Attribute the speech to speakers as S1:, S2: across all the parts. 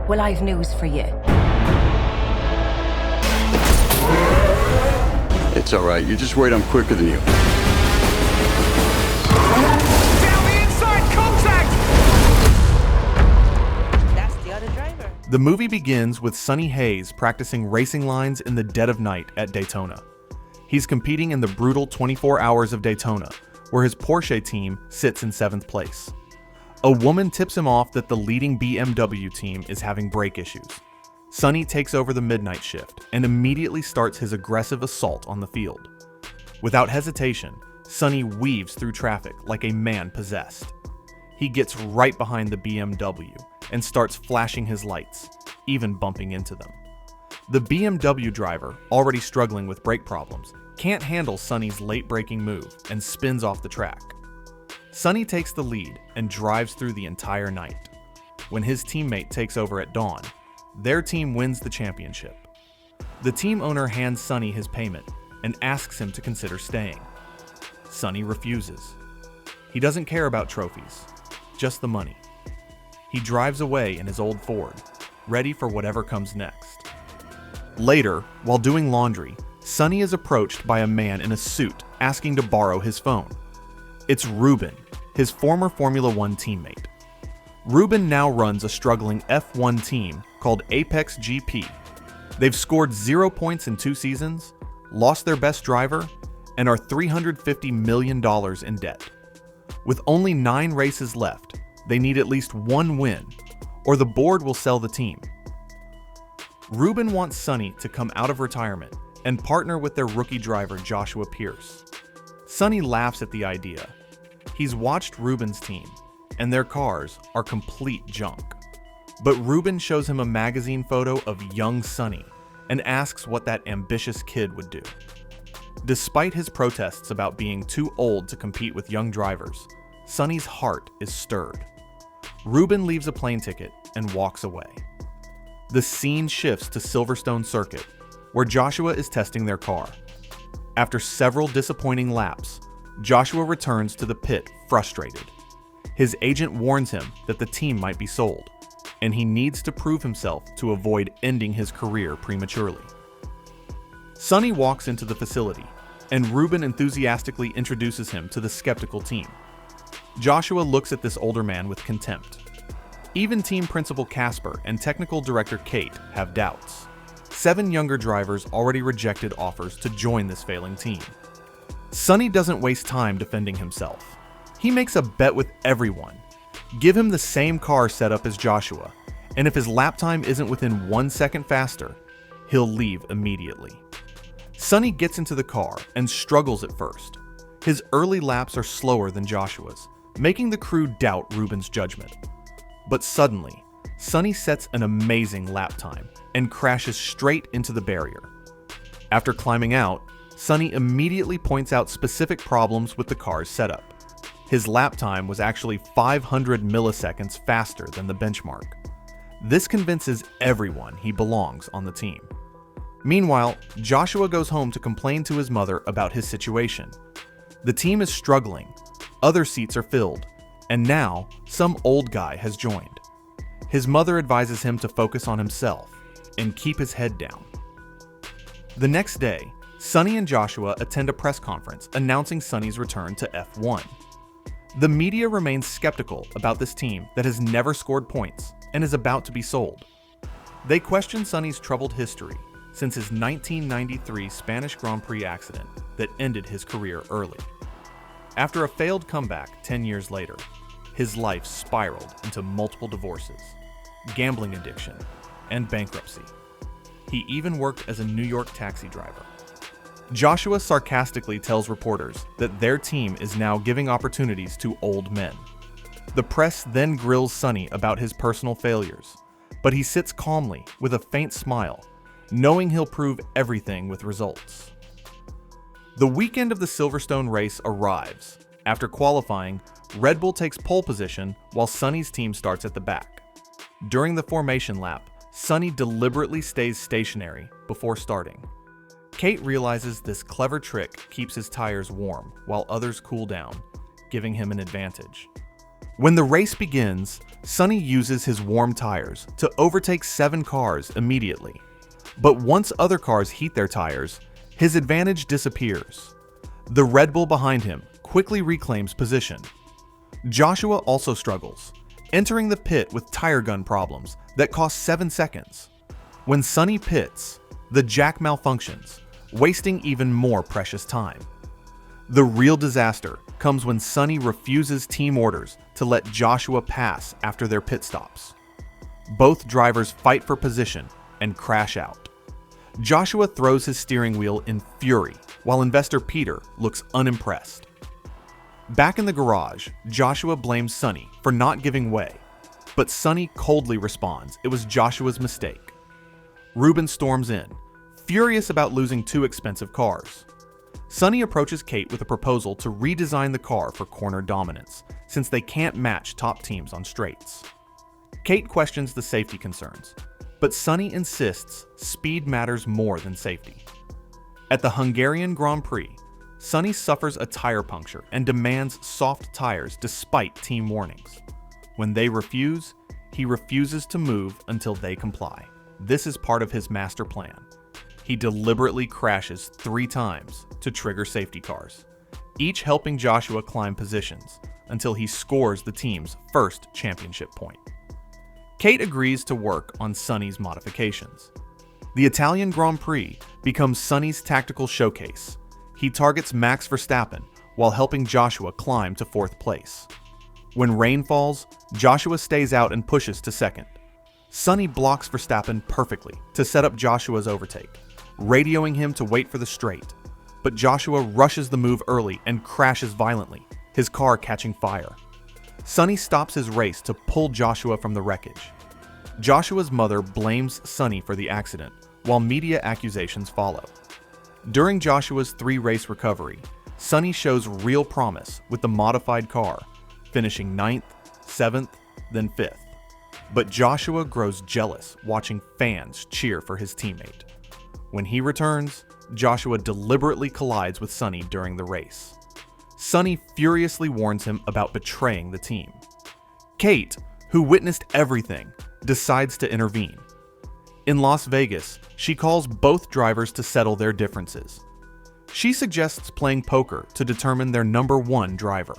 S1: Well, I've news for you.
S2: It's all right. You're just worried I'm quicker than you.
S3: Down the inside, contact!
S4: That's the other driver.
S5: The movie begins with Sonny Hayes practicing racing lines in the dead of night at Daytona. He's competing in the brutal 24 hours of Daytona, where his Porsche team sits in 7th place. A woman tips him off that the leading BMW team is having brake issues. Sonny takes over the midnight shift and immediately starts his aggressive assault on the field. Without hesitation, Sonny weaves through traffic like a man possessed. He gets right behind the BMW and starts flashing his lights, even bumping into them. The BMW driver, already struggling with brake problems, can't handle Sonny's late braking move and spins off the track. Sonny takes the lead and drives through the entire night. When his teammate takes over at dawn, their team wins the championship. The team owner hands Sonny his payment and asks him to consider staying. Sonny refuses. He doesn't care about trophies, just the money. He drives away in his old Ford, ready for whatever comes next. Later, while doing laundry, Sonny is approached by a man in a suit asking to borrow his phone. It's Rubén, his former Formula One teammate. Rubén now runs a struggling F1 team called APXGP. They've scored 0 points in 2 seasons, lost their best driver, and are $350 million in debt. With only 9 races left, they need at least 1 win, or the board will sell the team. Rubén wants Sonny to come out of retirement and partner with their rookie driver Joshua Pierce. Sonny laughs at the idea. He's watched Rubén's team, and their cars are complete junk. But Rubén shows him a magazine photo of young Sonny and asks what that ambitious kid would do. Despite his protests about being too old to compete with young drivers, Sonny's heart is stirred. Rubén leaves a plane ticket and walks away. The scene shifts to Silverstone Circuit, where Joshua is testing their car. After several disappointing laps, Joshua returns to the pit frustrated. His agent warns him that the team might be sold, and he needs to prove himself to avoid ending his career prematurely. Sonny walks into the facility, and Rubén enthusiastically introduces him to the skeptical team. Joshua looks at this older man with contempt. Even team principal Casper and technical director Kate have doubts. 7 younger drivers already rejected offers to join this failing team. Sonny doesn't waste time defending himself. He makes a bet with everyone. Give him the same car setup as Joshua, and if his lap time isn't within 1 second faster, he'll leave immediately. Sonny gets into the car and struggles at first. His early laps are slower than Joshua's, making the crew doubt Rubén's judgment. But suddenly, Sonny sets an amazing lap time and crashes straight into the barrier. After climbing out, Sonny immediately points out specific problems with the car's setup. His lap time was actually 500 milliseconds faster than the benchmark. This convinces everyone he belongs on the team. Meanwhile, Joshua goes home to complain to his mother about his situation. The team is struggling, other seats are filled, and now some old guy has joined. His mother advises him to focus on himself and keep his head down. The next day, Sonny and Joshua attend a press conference announcing Sonny's return to F1. The media remains skeptical about this team that has never scored points and is about to be sold. They question Sonny's troubled history since his 1993 Spanish Grand Prix accident that ended his career early. After a failed comeback 10 years later, his life spiraled into multiple divorces, gambling addiction, and bankruptcy. He even worked as a New York taxi driver. Joshua sarcastically tells reporters that their team is now giving opportunities to old men. The press then grills Sonny about his personal failures, but he sits calmly with a faint smile, knowing he'll prove everything with results. The weekend of the Silverstone race arrives. After qualifying, Red Bull takes pole position while Sonny's team starts at the back. During the formation lap, Sonny deliberately stays stationary before starting. Kate realizes this clever trick keeps his tires warm while others cool down, giving him an advantage. When the race begins, Sonny uses his warm tires to overtake 7 cars immediately. But once other cars heat their tires, his advantage disappears. The Red Bull behind him quickly reclaims position. Joshua also struggles, entering the pit with tire gun problems that cost 7 seconds. When Sonny pits, the jack malfunctions, wasting even more precious time. The real disaster comes when Sonny refuses team orders to let Joshua pass after their pit stops. Both drivers fight for position and crash out. Joshua throws his steering wheel in fury, while investor Peter looks unimpressed. Back in the garage, Joshua blames Sonny for not giving way, but Sonny coldly responds it was Joshua's mistake. Rubén storms in, furious about losing 2 expensive cars. Sonny approaches Kate with a proposal to redesign the car for corner dominance, since they can't match top teams on straights. Kate questions the safety concerns, but Sonny insists speed matters more than safety. At the Hungarian Grand Prix, Sonny suffers a tire puncture and demands soft tires despite team warnings. When they refuse, he refuses to move until they comply. This is part of his master plan. He deliberately crashes 3 times to trigger safety cars, each helping Joshua climb positions until he scores the team's first championship point. Kate agrees to work on Sonny's modifications. The Italian Grand Prix becomes Sonny's tactical showcase. He targets Max Verstappen while helping Joshua climb to 4th place. When rain falls, Joshua stays out and pushes to 2nd. Sonny blocks Verstappen perfectly to set up Joshua's overtake, radioing him to wait for the straight. But Joshua rushes the move early and crashes violently, his car catching fire. Sonny stops his race to pull Joshua from the wreckage. Joshua's mother blames Sonny for the accident, while media accusations follow. During Joshua's 3-race recovery, Sonny shows real promise with the modified car, finishing 9th, 7th, then 5th. But Joshua grows jealous watching fans cheer for his teammate. When he returns, Joshua deliberately collides with Sonny during the race. Sonny furiously warns him about betraying the team. Kate, who witnessed everything, decides to intervene. In Las Vegas, she calls both drivers to settle their differences. She suggests playing poker to determine their number 1 driver.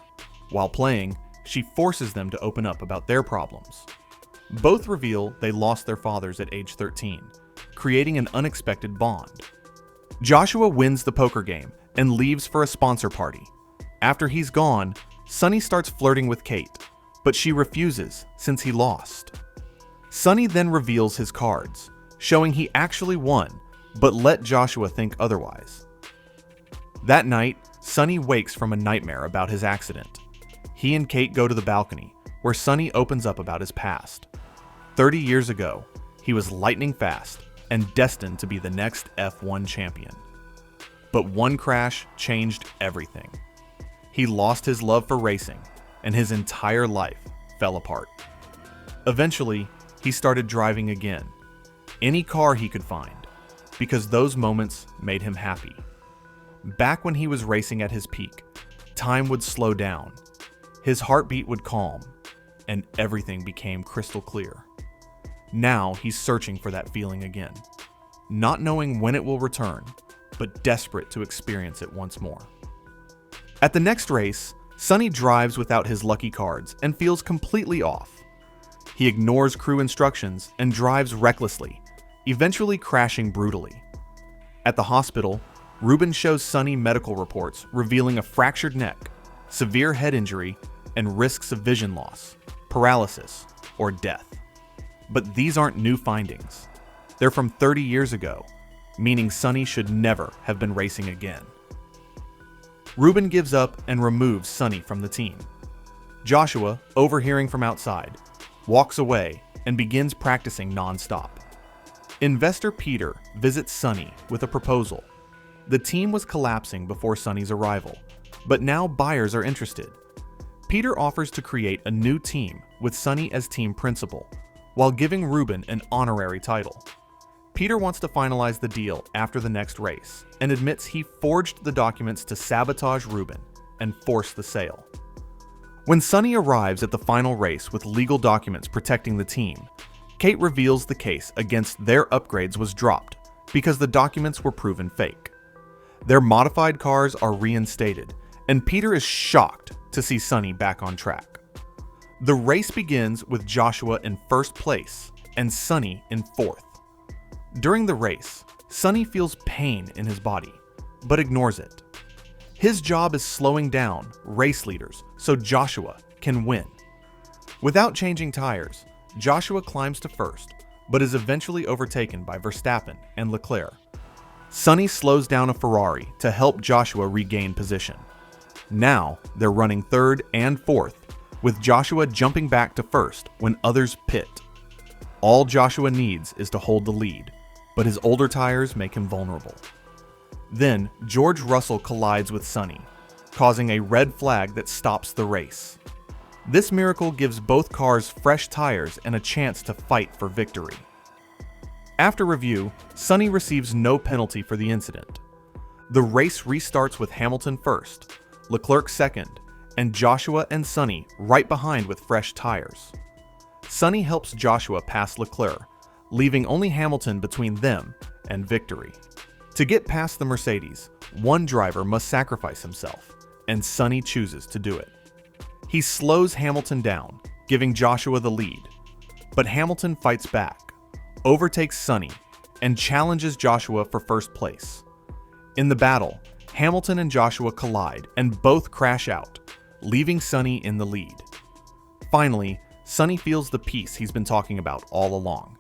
S5: While playing, she forces them to open up about their problems. Both reveal they lost their fathers at age 13, creating an unexpected bond. Joshua wins the poker game and leaves for a sponsor party. After he's gone, Sonny starts flirting with Kate, but she refuses since he lost. Sonny then reveals his cards, showing he actually won, but let Joshua think otherwise. That night, Sonny wakes from a nightmare about his accident. He and Kate go to the balcony, where Sonny opens up about his past. 30 years ago, he was lightning fast and destined to be the next F1 champion. But one crash changed everything. He lost his love for racing, and his entire life fell apart. Eventually, he started driving again, any car he could find, because those moments made him happy. Back when he was racing at his peak, time would slow down, his heartbeat would calm, and everything became crystal clear. Now he's searching for that feeling again, not knowing when it will return, but desperate to experience it once more. At the next race, Sonny drives without his lucky cards and feels completely off. He ignores crew instructions and drives recklessly, eventually crashing brutally. At the hospital, Rubén shows Sonny medical reports revealing a fractured neck, severe head injury, and risks of vision loss, paralysis, or death. But these aren't new findings. They're from 30 years ago, meaning Sonny should never have been racing again. Rubén gives up and removes Sonny from the team. Joshua, overhearing from outside, walks away and begins practicing non-stop. Investor Peter visits Sonny with a proposal. The team was collapsing before Sonny's arrival, but now buyers are interested. Peter offers to create a new team with Sonny as team principal, while giving Rubén an honorary title. Peter wants to finalize the deal after the next race and admits he forged the documents to sabotage Rubén and force the sale. When Sonny arrives at the final race with legal documents protecting the team, Kate reveals the case against their upgrades was dropped because the documents were proven fake. Their modified cars are reinstated, and Peter is shocked to see Sonny back on track. The race begins with Joshua in first place and Sonny in fourth. During the race, Sonny feels pain in his body, but ignores it. His job is slowing down race leaders so Joshua can win. Without changing tires, Joshua climbs to first, but is eventually overtaken by Verstappen and Leclerc. Sonny slows down a Ferrari to help Joshua regain position. Now they're running third and fourth, with Joshua jumping back to first when others pit. All Joshua needs is to hold the lead, but his older tires make him vulnerable. Then George Russell collides with Sonny, causing a red flag that stops the race. This miracle gives both cars fresh tires and a chance to fight for victory. After review, Sonny receives no penalty for the incident. The race restarts with Hamilton first, Leclerc second, and Joshua and Sonny right behind with fresh tires. Sonny helps Joshua pass Leclerc, leaving only Hamilton between them and victory. To get past the Mercedes, one driver must sacrifice himself, and Sonny chooses to do it. He slows Hamilton down, giving Joshua the lead, but Hamilton fights back, overtakes Sonny, and challenges Joshua for first place. In the battle, Hamilton and Joshua collide and both crash out, leaving Sonny in the lead. Finally, Sonny feels the peace he's been talking about all along.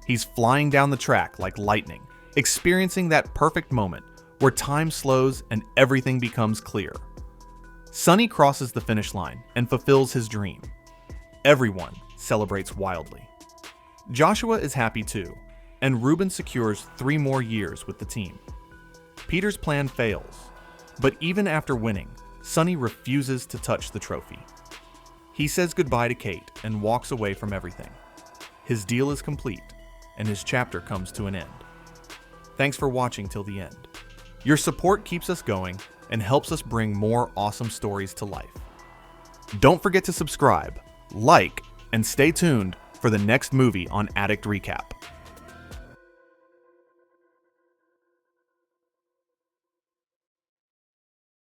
S5: He's flying down the track like lightning, experiencing that perfect moment where time slows and everything becomes clear. Sonny crosses the finish line and fulfills his dream. Everyone celebrates wildly. Joshua is happy too, and Rubén secures 3 more years with the team. Peter's plan fails, but even after winning, Sonny refuses to touch the trophy. He says goodbye to Kate and walks away from everything. His deal is complete, and his chapter comes to an end. Thanks for watching till the end. Your support keeps us going and helps us bring more awesome stories to life. Don't forget to subscribe, like, and stay tuned for the next movie on Addict Recap.